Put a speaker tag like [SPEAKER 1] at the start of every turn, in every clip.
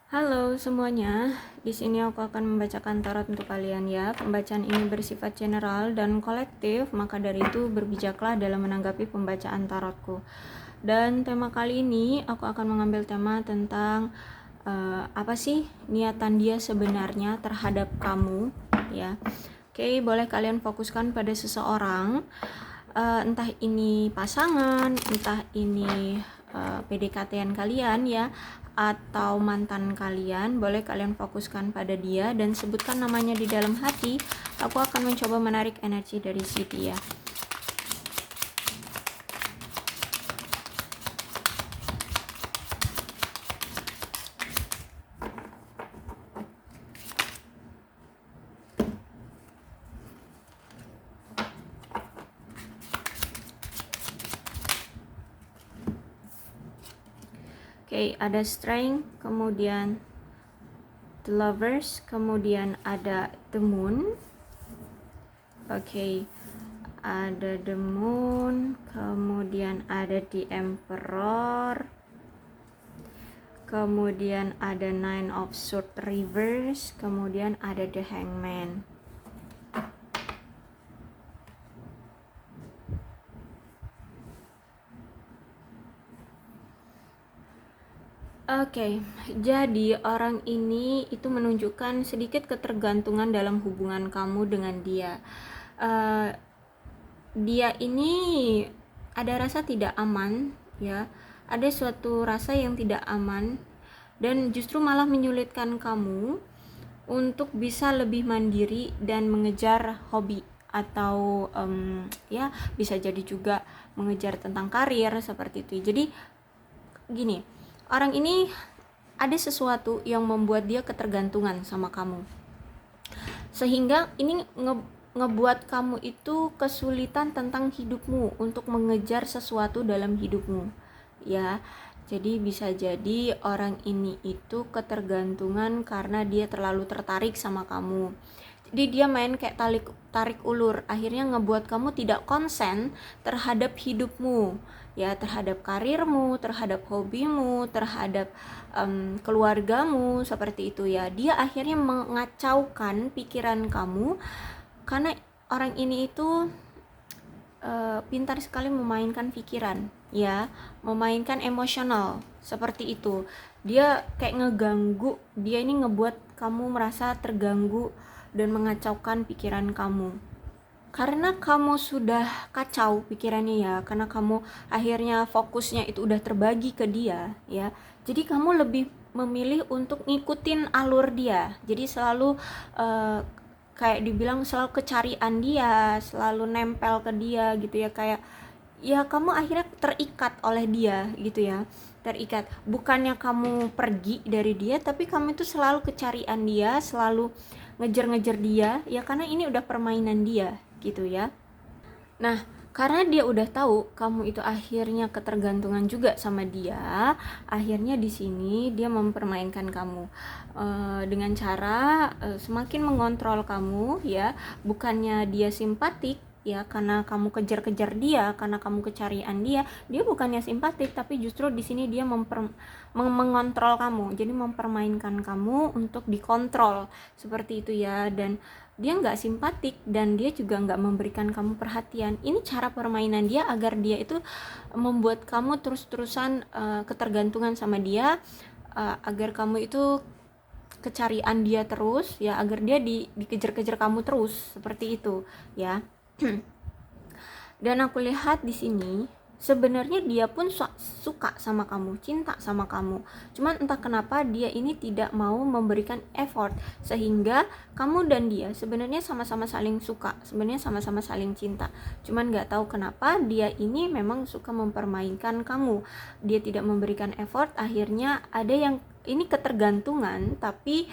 [SPEAKER 1] Halo semuanya, di sini aku akan membacakan tarot untuk kalian ya. Pembacaan ini bersifat general dan kolektif, maka dari itu berbijaklah dalam menanggapi pembacaan tarotku. Dan tema kali ini aku akan mengambil tema tentang apa sih niatan dia sebenarnya terhadap kamu ya. Oke, boleh kalian fokuskan pada seseorang, entah ini pasangan, entah ini PDKT-an kalian ya, atau mantan kalian. Boleh kalian fokuskan pada dia dan sebutkan namanya di dalam hati. Aku akan mencoba menarik energi dari si dia. Oke, ada Strength, kemudian The Lovers, kemudian ada The Moon. Oke, ada The Moon, kemudian ada The Emperor, kemudian ada Nine of Swords Reverse, kemudian ada The Hangman. Oke, jadi orang ini itu menunjukkan sedikit ketergantungan dalam hubungan kamu dengan dia. Dia ini ada rasa tidak aman, ya. Ada suatu rasa yang tidak aman dan justru malah menyulitkan kamu untuk bisa lebih mandiri dan mengejar hobi atau ya bisa jadi juga mengejar tentang karir seperti itu. Jadi gini, orang ini ada sesuatu yang membuat dia ketergantungan sama kamu, sehingga ini ngebuat kamu itu kesulitan tentang hidupmu untuk mengejar sesuatu dalam hidupmu ya. Jadi bisa jadi orang ini itu ketergantungan karena dia terlalu tertarik sama kamu. Jadi dia main kayak tarik ulur, akhirnya ngebuat kamu tidak konsen terhadap hidupmu ya, terhadap karirmu, terhadap hobimu, terhadap keluargamu seperti itu ya. Dia akhirnya mengacaukan pikiran kamu karena orang ini itu pintar sekali memainkan pikiran ya, memainkan emosional seperti itu. Dia kayak ngeganggu, dia ini ngebuat kamu merasa terganggu dan mengacaukan pikiran kamu. Karena kamu sudah kacau pikirannya ya, karena kamu akhirnya fokusnya itu udah terbagi ke dia ya. Jadi kamu lebih memilih untuk ngikutin alur dia. Jadi selalu kayak dibilang selalu kecarian dia, selalu nempel ke dia gitu ya, kayak ya kamu akhirnya terikat oleh dia gitu ya, terikat. Bukannya kamu pergi dari dia, tapi kamu itu selalu kecarian dia, selalu ngejar-ngejar dia ya, karena ini udah permainan dia gitu ya. Nah, karena dia udah tahu kamu itu akhirnya ketergantungan juga sama dia, akhirnya di sini dia mempermainkan kamu dengan cara semakin mengontrol kamu ya. Bukannya dia simpatik ya, karena kamu kejar-kejar dia, karena kamu kecarian dia, dia bukannya simpatik, tapi justru di sini dia mengontrol kamu. Jadi mempermainkan kamu untuk dikontrol seperti itu ya. Dan dia nggak simpatik dan dia juga nggak memberikan kamu perhatian. Ini cara permainan dia agar dia itu membuat kamu terus-terusan ketergantungan sama dia, agar kamu itu kecarian dia terus ya, agar dia dikejar-kejar kamu terus seperti itu ya. Dan aku lihat di sini sebenarnya dia pun suka sama kamu, cinta sama kamu. Cuman entah kenapa dia ini tidak mau memberikan effort, sehingga kamu dan dia sebenarnya sama-sama saling suka, sebenarnya sama-sama saling cinta. Cuman nggak tahu kenapa dia ini memang suka mempermainkan kamu. Dia tidak memberikan effort, akhirnya ada yang ini ketergantungan, tapi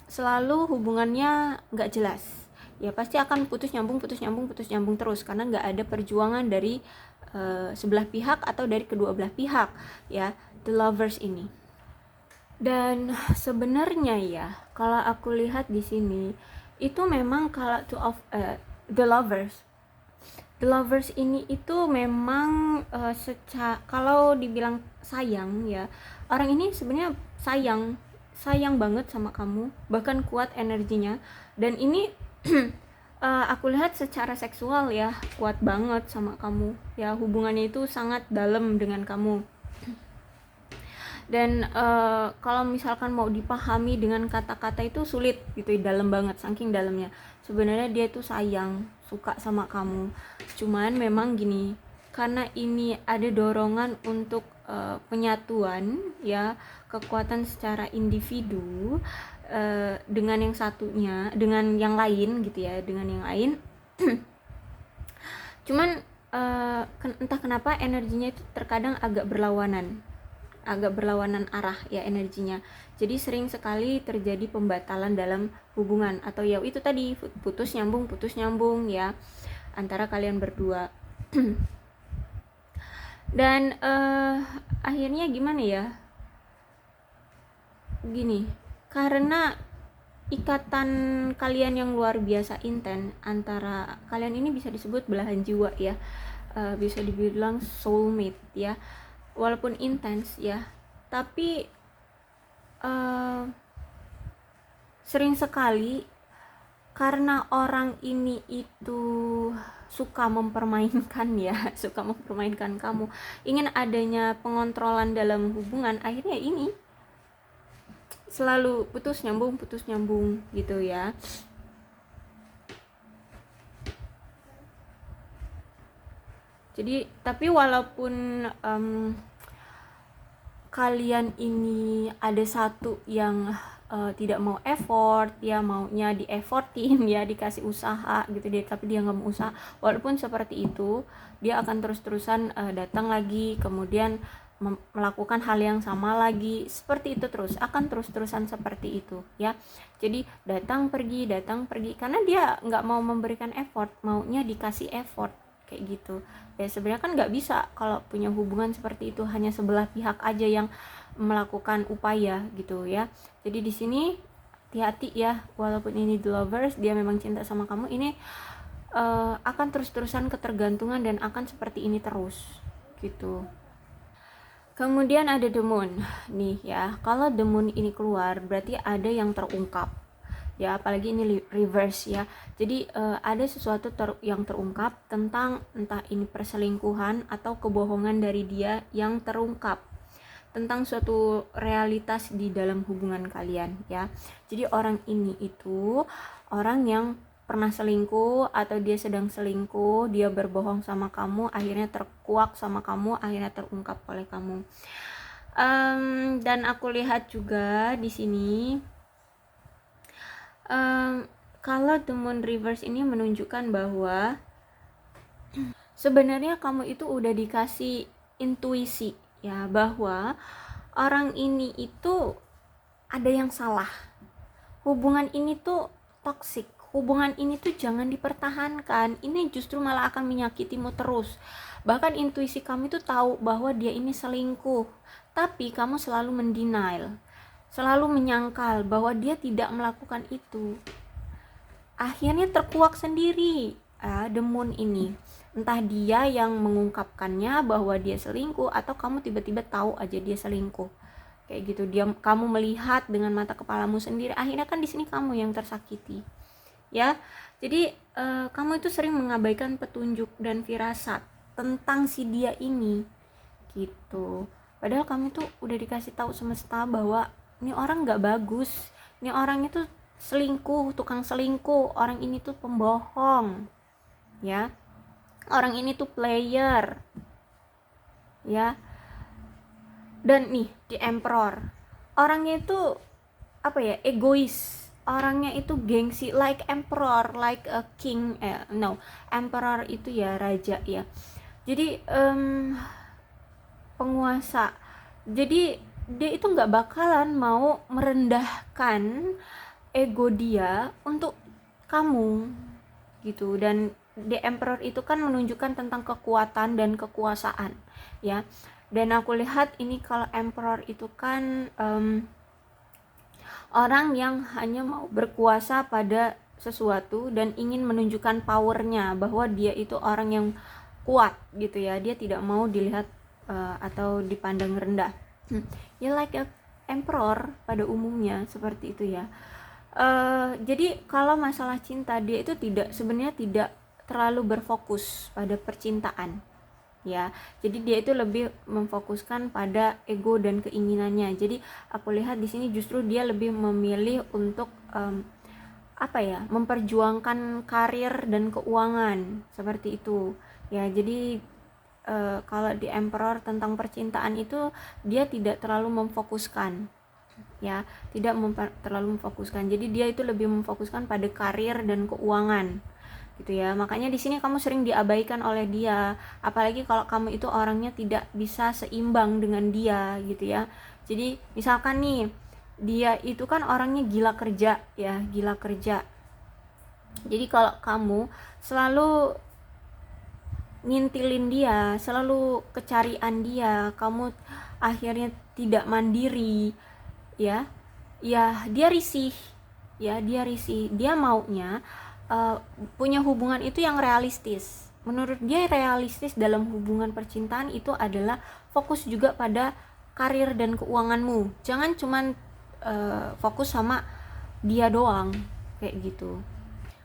[SPEAKER 1] selalu hubungannya nggak jelas. Ya pasti akan putus nyambung terus, karena nggak ada perjuangan dari sebelah pihak atau dari kedua belah pihak ya, The Lovers ini. Dan sebenarnya ya, kalau aku lihat di sini itu memang kalau The Lovers ini itu memang kalau dibilang sayang ya, orang ini sebenarnya sayang banget sama kamu, bahkan kuat energinya. Dan ini aku lihat secara seksual ya, kuat banget sama kamu ya, hubungannya itu sangat dalam dengan kamu. Dan kalau misalkan mau dipahami dengan kata-kata itu sulit gitu, dalam banget, saking dalamnya. Sebenarnya dia tuh sayang, suka sama kamu. Cuman memang gini, karena ini ada dorongan untuk penyatuan ya, kekuatan secara individu dengan yang satunya, dengan yang lain gitu ya, dengan yang lain. Cuman entah kenapa energinya itu terkadang agak berlawanan arah ya energinya. Jadi sering sekali terjadi pembatalan dalam hubungan, atau ya itu tadi, putus nyambung ya antara kalian berdua. Dan akhirnya gimana ya, gini, karena ikatan kalian yang luar biasa intens antara kalian ini bisa disebut belahan jiwa ya, bisa dibilang soulmate ya, walaupun intens ya, tapi sering sekali karena orang ini itu suka mempermainkan ya, suka mempermainkan kamu, ingin adanya pengontrolan dalam hubungan, akhirnya ini selalu putus nyambung gitu ya. Jadi tapi walaupun kalian ini ada satu yang tidak mau effort, dia maunya di effortin ya, dikasih usaha gitu dia, tapi dia nggak mau usaha, walaupun seperti itu dia akan terus-terusan datang lagi, kemudian melakukan hal yang sama lagi, seperti itu terus, akan terus-terusan seperti itu ya. Jadi datang pergi karena dia nggak mau memberikan effort, maunya dikasih effort kayak gitu ya. Sebenarnya kan nggak bisa kalau punya hubungan seperti itu, hanya sebelah pihak aja yang melakukan upaya gitu ya. Jadi di sini hati-hati ya, walaupun ini the lovers, dia memang cinta sama kamu, ini akan terus-terusan ketergantungan dan akan seperti ini terus gitu. Kemudian ada the moon nih ya. Kalau the moon ini keluar berarti ada yang terungkap ya, apalagi ini reverse ya. Jadi ada sesuatu yang terungkap tentang entah ini perselingkuhan atau kebohongan dari dia yang terungkap tentang suatu realitas di dalam hubungan kalian ya. Jadi orang ini itu orang yang pernah selingkuh atau dia sedang selingkuh, dia berbohong sama kamu, akhirnya terkuak sama kamu, akhirnya terungkap oleh kamu. Dan aku lihat juga di sini kalau the moon reverse ini menunjukkan bahwa sebenarnya kamu itu udah dikasih intuisi ya, bahwa orang ini itu ada yang salah, hubungan ini tuh toksik, hubungan ini tuh jangan dipertahankan, ini justru malah akan menyakitimu terus. Bahkan intuisi kamu itu tahu bahwa dia ini selingkuh, tapi kamu selalu mendenial, selalu menyangkal bahwa dia tidak melakukan itu. Akhirnya terkuak sendiri the moon ini. Entah dia yang mengungkapkannya bahwa dia selingkuh, atau kamu tiba-tiba tahu aja dia selingkuh. Kayak gitu, kamu melihat dengan mata kepalamu sendiri, akhirnya kan di sini kamu yang tersakiti. Ya. Jadi kamu itu sering mengabaikan petunjuk dan firasat tentang si dia ini. Gitu. Padahal kamu tuh udah dikasih tahu semesta bahwa ini orang nggak bagus, ini orang itu selingkuh, tukang selingkuh, orang ini tuh pembohong ya, orang ini tuh player ya. Dan nih di Emperor, orangnya itu apa ya, egois, orangnya itu gengsi, like Emperor, like a king, Emperor itu ya raja ya, jadi penguasa. Jadi dia itu nggak bakalan mau merendahkan ego dia untuk kamu gitu. Dan The Emperor itu kan menunjukkan tentang kekuatan dan kekuasaan ya. Dan aku lihat ini kalau Emperor itu kan orang yang hanya mau berkuasa pada sesuatu dan ingin menunjukkan powernya, bahwa dia itu orang yang kuat gitu ya. Dia tidak mau dilihat atau dipandang rendah. You like a emperor pada umumnya seperti itu ya. Jadi kalau masalah cinta, dia itu sebenarnya tidak terlalu berfokus pada percintaan ya. Jadi dia itu lebih memfokuskan pada ego dan keinginannya. Jadi aku lihat di sini justru dia lebih memilih untuk memperjuangkan karir dan keuangan seperti itu ya. Jadi kalau di Emperor tentang percintaan itu dia tidak terlalu memfokuskan ya, terlalu memfokuskan. Jadi dia itu lebih memfokuskan pada karir dan keuangan gitu ya. Makanya di sini kamu sering diabaikan oleh dia, apalagi kalau kamu itu orangnya tidak bisa seimbang dengan dia gitu ya. Jadi misalkan nih, dia itu kan orangnya gila kerja ya, gila kerja. Jadi kalau kamu selalu ngintilin dia, selalu kecarian dia, kamu akhirnya tidak mandiri ya, dia risih ya, dia maunya punya hubungan itu yang realistis. Menurut dia realistis dalam hubungan percintaan itu adalah fokus juga pada karir dan keuanganmu. Jangan cuman fokus sama dia doang kayak gitu.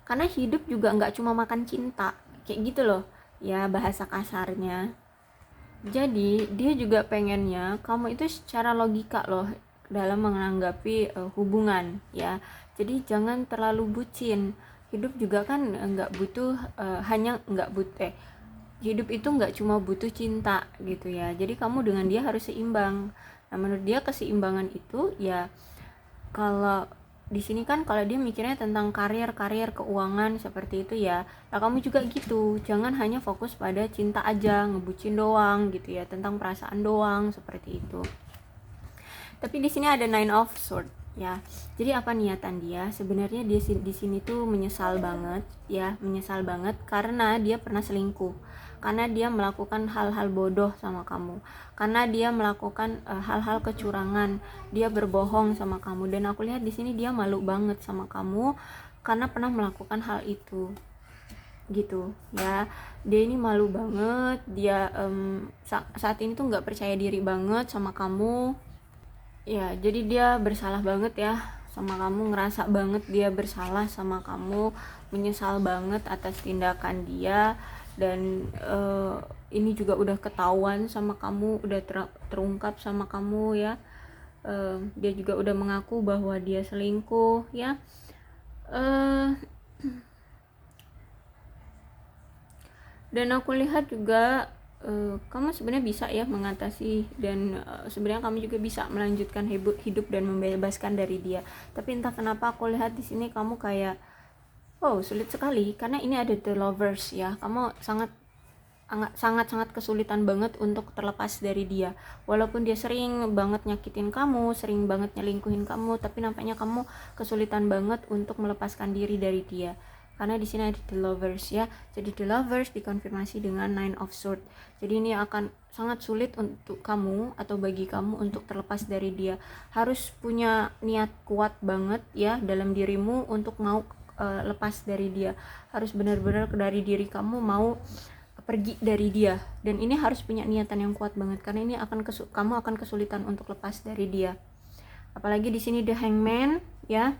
[SPEAKER 1] Karena hidup juga nggak cuma makan cinta kayak gitu loh ya, bahasa kasarnya. Jadi dia juga pengennya kamu itu secara logika loh dalam menanggapi hubungan ya. Jadi jangan terlalu bucin. Hidup juga kan hidup itu nggak cuma butuh cinta gitu ya. Jadi kamu dengan dia harus seimbang. Nah menurut dia keseimbangan itu ya, kalau di sini kan kalau dia mikirnya tentang karir keuangan seperti itu ya. Nah kamu juga gitu, jangan hanya fokus pada cinta aja, ngebucin doang gitu ya, tentang perasaan doang seperti itu. Tapi di sini ada Nine of Swords ya. Jadi apa niatan dia? Sebenarnya dia di sini tuh menyesal banget ya, menyesal banget karena dia pernah selingkuh, karena dia melakukan hal-hal bodoh sama kamu, karena dia melakukan hal-hal kecurangan, dia berbohong sama kamu. Dan aku lihat di sini dia malu banget sama kamu karena pernah melakukan hal itu gitu ya. Dia ini malu banget, dia saat ini tuh nggak percaya diri banget sama kamu ya. Jadi dia bersalah banget ya sama kamu, ngerasa banget dia bersalah sama kamu, menyesal banget atas tindakan dia. Dan ini juga udah ketahuan sama kamu, udah terungkap sama kamu ya. Dia juga udah mengaku bahwa dia selingkuh ya. Dan aku lihat juga kamu sebenarnya bisa ya mengatasi, dan sebenarnya kamu juga bisa melanjutkan hidup dan membebaskan dari dia. Tapi entah kenapa aku lihat di sini kamu kayak sulit sekali, karena ini ada the lovers ya. Kamu sangat kesulitan banget untuk terlepas dari dia. Walaupun dia sering banget nyakitin kamu, sering banget nyelingkuhin kamu, tapi nampaknya kamu kesulitan banget untuk melepaskan diri dari dia. Karena di sini ada the lovers ya. Jadi the lovers dikonfirmasi dengan Nine of Swords. Jadi ini akan sangat sulit untuk kamu atau bagi kamu untuk terlepas dari dia. Harus punya niat kuat banget ya dalam dirimu untuk mau lepas dari dia. Harus benar-benar dari diri kamu mau pergi dari dia. Dan ini harus punya niatan yang kuat banget, karena ini kamu akan kesulitan untuk lepas dari dia. Apalagi di sini the Hangman ya.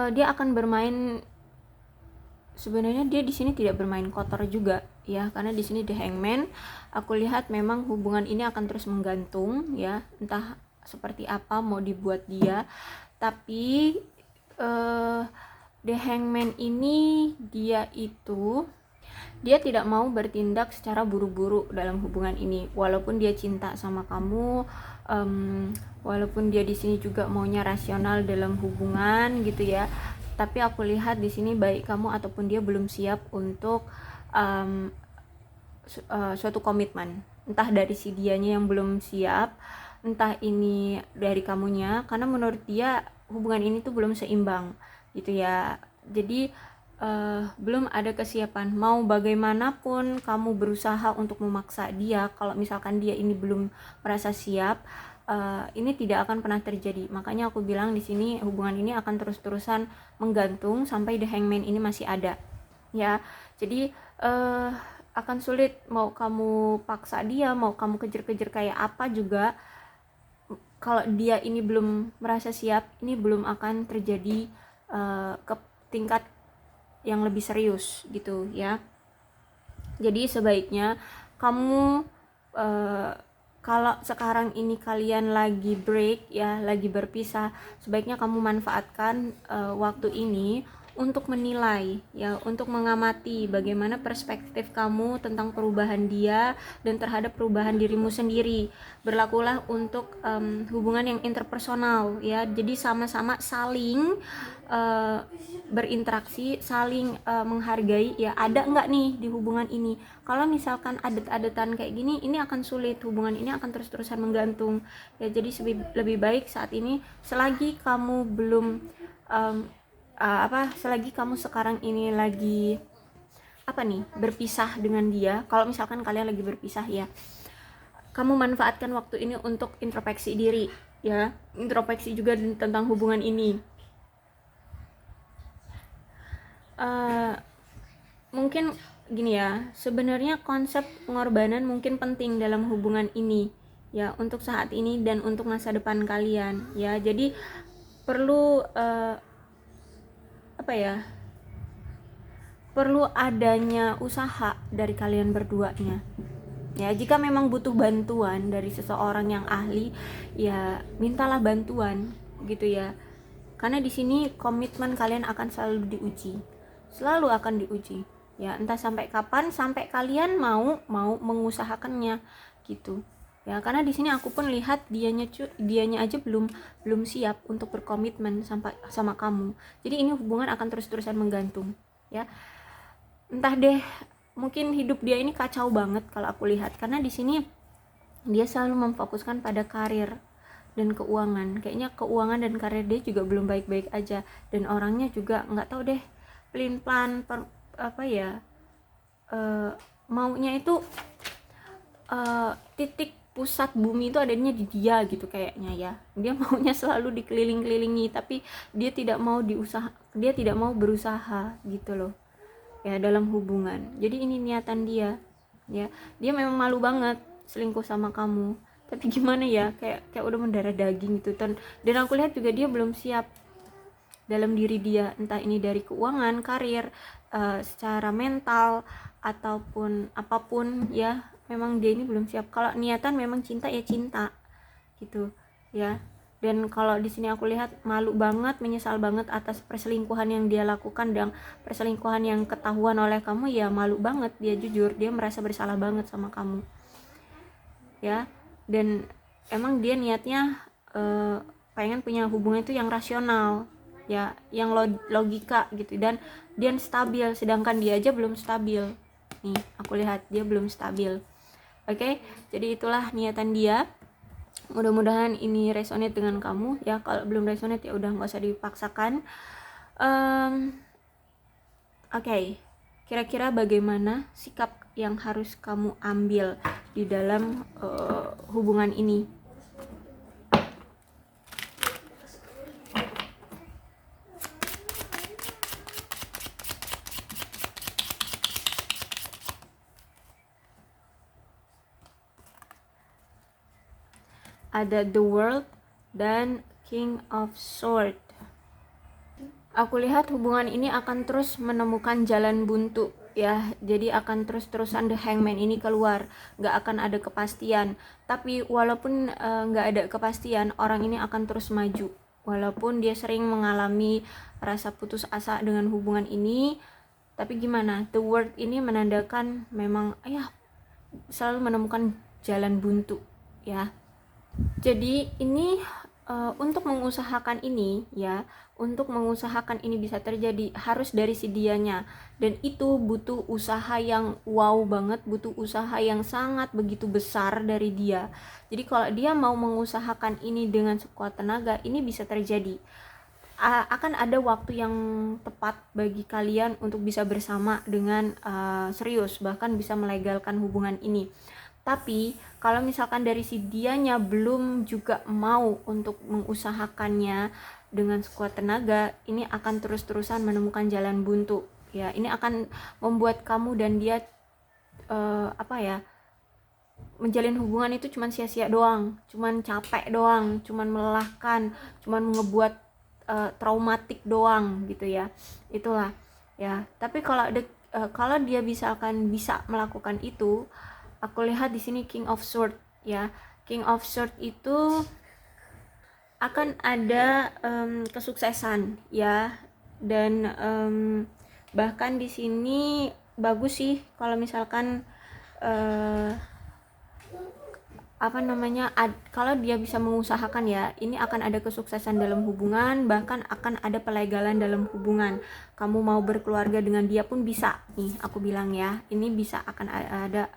[SPEAKER 1] Dia akan bermain, sebenarnya dia di sini tidak bermain kotor juga ya, karena di sini the Hangman. Aku lihat memang hubungan ini akan terus menggantung ya, entah seperti apa mau dibuat dia. Tapi the Hangman ini dia tidak mau bertindak secara buru-buru dalam hubungan ini. Walaupun dia cinta sama kamu, walaupun dia di sini juga maunya rasional dalam hubungan gitu ya, tapi aku lihat di sini baik kamu ataupun dia belum siap untuk suatu komitmen. Entah dari si dianya yang belum siap, entah ini dari kamunya, karena menurut dia hubungan ini tuh belum seimbang gitu ya. Jadi belum ada kesiapan. Mau bagaimanapun kamu berusaha untuk memaksa dia, kalau misalkan dia ini belum merasa siap, ini tidak akan pernah terjadi. Makanya aku bilang di sini hubungan ini akan terus-terusan menggantung sampai the Hangman ini masih ada ya. Jadi akan sulit, mau kamu paksa dia, mau kamu kejar-kejar kayak apa juga, kalau dia ini belum merasa siap, ini belum akan terjadi ke tingkat yang lebih serius gitu ya. Jadi sebaiknya kamu kalau sekarang ini kalian lagi break ya, lagi berpisah, sebaiknya kamu manfaatkan waktu ini untuk menilai ya, untuk mengamati bagaimana perspektif kamu tentang perubahan dia dan terhadap perubahan dirimu sendiri. Berlakulah untuk hubungan yang interpersonal ya, jadi sama-sama saling berinteraksi, saling menghargai ya. Ada nggak nih di hubungan ini? Kalau misalkan adet-adetan kayak gini, ini akan sulit, hubungan ini akan terus-terusan menggantung ya. Jadi lebih baik saat ini, selagi kamu belum selagi kamu sekarang ini lagi berpisah dengan dia, kalau misalkan kalian lagi berpisah ya, kamu manfaatkan waktu ini untuk introspeksi diri ya, introspeksi juga tentang hubungan ini. Mungkin gini ya, sebenarnya konsep pengorbanan mungkin penting dalam hubungan ini ya, untuk saat ini dan untuk masa depan kalian ya. Jadi perlu perlu adanya usaha dari kalian berduanya ya. Jika memang butuh bantuan dari seseorang yang ahli ya, mintalah bantuan gitu ya, karena di sini komitmen kalian akan selalu diuji, selalu akan diuji ya, entah sampai kapan, sampai kalian mau mengusahakannya gitu ya. Karena di sini aku pun lihat dianya aja belum siap untuk berkomitmen sama kamu. Jadi ini hubungan akan terus-terusan menggantung ya. Entah deh, mungkin hidup dia ini kacau banget kalau aku lihat, karena di sini dia selalu memfokuskan pada karir dan keuangan. Kayaknya keuangan dan karir dia juga belum baik-baik aja, dan orangnya juga nggak tahu deh, pelin-pelan maunya itu titik pusat bumi itu adanya di dia gitu kayaknya ya. Dia maunya selalu dikeliling-kelilingi, tapi dia tidak mau berusaha gitu loh ya dalam hubungan. Jadi ini niatan dia ya. Dia memang malu banget selingkuh sama kamu, tapi gimana ya, kayak udah mendarah daging gitu. Dan aku lihat juga dia belum siap dalam diri dia, entah ini dari keuangan, karir, secara mental ataupun apapun ya. Memang dia ini belum siap. Kalau niatan memang cinta ya cinta gitu ya. Dan kalau di sini aku lihat malu banget, menyesal banget atas perselingkuhan yang dia lakukan, dan perselingkuhan yang ketahuan oleh kamu ya, malu banget dia, jujur dia merasa bersalah banget sama kamu ya. Dan emang dia niatnya pengen punya hubungan itu yang rasional ya, yang logika gitu, dan dia stabil, sedangkan dia aja belum stabil nih. Aku lihat dia belum stabil. Oke, jadi itulah niatan dia. Mudah-mudahan ini resonate dengan kamu ya. Kalau belum resonate ya udah nggak usah dipaksakan. Oke. Kira-kira bagaimana sikap yang harus kamu ambil di dalam hubungan ini? Ada The World dan King of Swords. Aku lihat hubungan ini akan terus menemukan jalan buntu ya. Jadi akan terus-terusan The Hangman ini keluar, gak akan ada kepastian. Tapi walaupun gak ada kepastian, orang ini akan terus maju. Walaupun dia sering mengalami rasa putus asa dengan hubungan ini, tapi gimana, The World ini menandakan memang selalu menemukan jalan buntu ya. Jadi ini untuk mengusahakan ini ya, untuk mengusahakan ini bisa terjadi harus dari si dianya, dan itu butuh usaha yang wow banget, butuh usaha yang sangat begitu besar dari dia. Jadi kalau dia mau mengusahakan ini dengan sekuat tenaga, ini bisa terjadi. Akan ada waktu yang tepat bagi kalian untuk bisa bersama dengan serius, bahkan bisa melegalkan hubungan ini. Tapi kalau misalkan dari si dianya belum juga mau untuk mengusahakannya dengan sekuat tenaga, ini akan terus-terusan menemukan jalan buntu ya. Ini akan membuat kamu dan dia menjalin hubungan itu cuman sia-sia doang, cuman capek doang, cuman melelahkan, cuman ngebuat traumatik doang gitu ya. Itulah ya. Tapi kalau dia akan bisa melakukan itu, aku lihat di sini King of Sword ya. King of Sword itu akan ada kesuksesan ya, dan bahkan di sini bagus sih kalau misalkan kalau dia bisa mengusahakan ya, ini akan ada kesuksesan dalam hubungan, bahkan akan ada pelegalan dalam hubungan. Kamu mau berkeluarga dengan dia pun bisa nih, aku bilang ya, ini bisa akan ada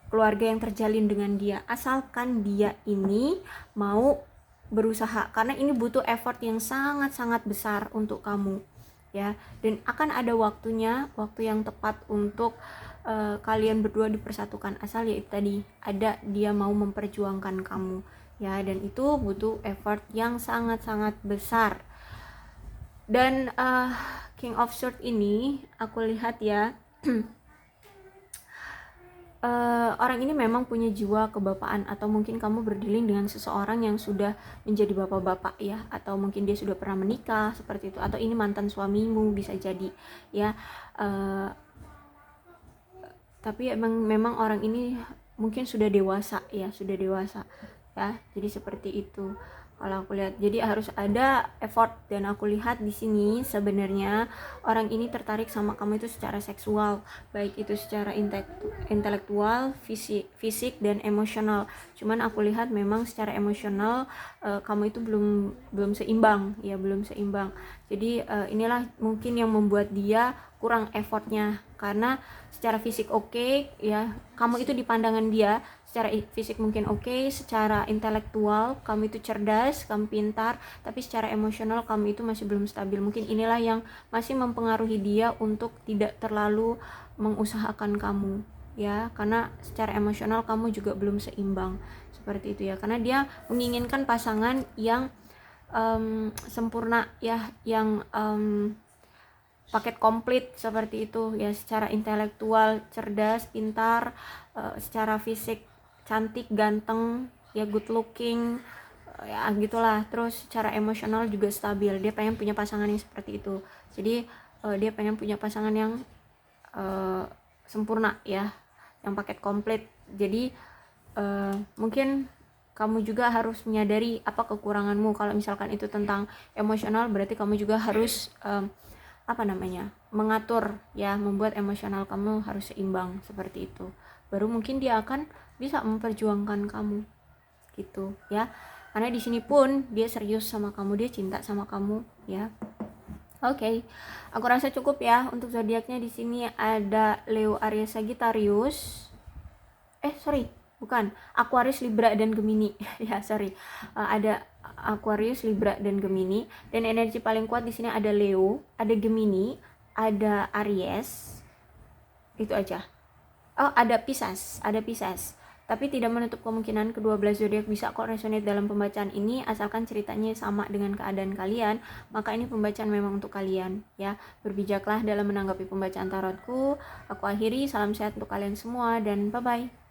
[SPEAKER 1] keluarga yang terjalin dengan dia, asalkan dia ini mau berusaha, karena ini butuh effort yang sangat-sangat besar untuk kamu ya, dan akan ada waktunya, waktu yang tepat untuk kalian berdua dipersatukan, asal ya itu tadi ada dia mau memperjuangkan kamu ya, dan itu butuh effort yang sangat-sangat besar. Dan King of Swords ini aku lihat ya orang ini memang punya jiwa kebapaan, atau mungkin kamu berdealing dengan seseorang yang sudah menjadi bapak-bapak ya, atau mungkin dia sudah pernah menikah seperti itu, atau ini mantan suamimu bisa jadi ya. Tapi memang orang ini mungkin sudah dewasa ya, jadi seperti itu kalau aku lihat. Jadi harus ada effort, dan aku lihat di sini sebenarnya orang ini tertarik sama kamu itu secara seksual, baik itu secara intelektual, fisik dan emosional. Cuman aku lihat memang secara emosional kamu itu belum seimbang ya, belum seimbang. Jadi inilah mungkin yang membuat dia kurang effortnya, karena secara fisik oke ya, kamu itu di pandangan dia secara fisik mungkin oke, secara intelektual kamu itu cerdas, kamu pintar, tapi secara emosional kamu itu masih belum stabil. Mungkin inilah yang masih mempengaruhi dia untuk tidak terlalu mengusahakan kamu ya, karena secara emosional kamu juga belum seimbang seperti itu ya, karena dia menginginkan pasangan yang sempurna ya, yang paket komplit seperti itu ya, secara intelektual cerdas, pintar, secara fisik cantik, ganteng ya, good looking ya gitulah. Terus secara emosional juga stabil. Dia pengen punya pasangan yang seperti itu. Jadi dia pengen punya pasangan yang sempurna ya, yang paket komplit. Jadi mungkin kamu juga harus menyadari apa kekuranganmu. Kalau misalkan itu tentang emosional, berarti kamu juga harus mengatur ya, membuat emosional kamu harus seimbang seperti itu. Baru mungkin dia akan bisa memperjuangkan kamu gitu ya, karena di sini pun dia serius sama kamu, dia cinta sama kamu ya. Oke, aku rasa cukup ya untuk zodiaknya. Di sini ada Leo, Aries, Sagittarius. Bukan, Aquarius, Libra dan Gemini. Ya, ada Aquarius, Libra dan Gemini, dan energi paling kuat di sini ada Leo, ada Gemini, ada Aries. Itu aja. Ada Pisces. Tapi tidak menutup kemungkinan kedua belas zodiak bisa kok resonate dalam pembacaan ini, asalkan ceritanya sama dengan keadaan kalian, maka ini pembacaan memang untuk kalian ya. Berbijaklah dalam menanggapi pembacaan tarotku. Aku akhiri, salam sehat untuk kalian semua dan bye bye.